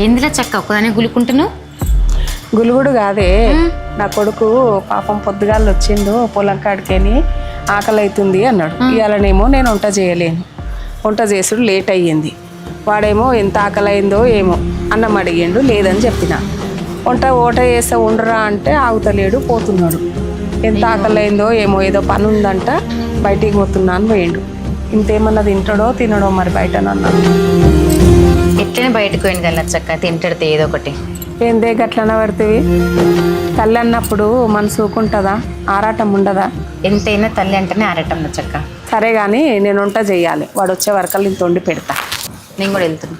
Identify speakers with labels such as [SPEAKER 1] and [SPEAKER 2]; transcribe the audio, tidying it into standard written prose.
[SPEAKER 1] ఏందిలా చక్క ఒక్కదానే గులుకుంటున్నావు?
[SPEAKER 2] గులుగుడు కాదే, నా కొడుకు పాపం పొద్దుగాళ్ళు వచ్చిండు పొలం కాడికేని ఆకలి అవుతుంది అన్నాడు. ఇవాళనేమో నేను వంట చేయలేను, వంట చేసుడు లేట్ అయ్యింది. వాడేమో ఎంత ఆకలి అయిందో ఏమో అన్నం అడిగిండు, లేదని చెప్పిన. ఓట చేస్తే ఉండరా అంటే ఆగుతలేడు, పోతున్నాడు. ఎంత ఆకలి అయిందో ఏమో, ఏదో పని ఉందంట బయటికి పోతున్నా అని పోయిండు. ఇంతేమన్నా తింటాడో తినడో మరి బయట అన్నాడు.
[SPEAKER 1] ఎట్లనే బయటకు పోయింది కదా చక్క, తింటాడితే ఏదో ఒకటి.
[SPEAKER 2] ఏందే గట్లన పడుతుంది? తల్లి అన్నప్పుడు మనసు ఊకుంటుందా? ఆరాటం ఉండదా?
[SPEAKER 1] ఎంతైనా తల్లి అంటేనే ఆరటం చక్క.
[SPEAKER 2] సరే కానీ నేను వంట చేయాలి, వాడు వచ్చే వరకు ఇంత వండి పెడతా.
[SPEAKER 1] నేను కూడా వెళ్తున్నా.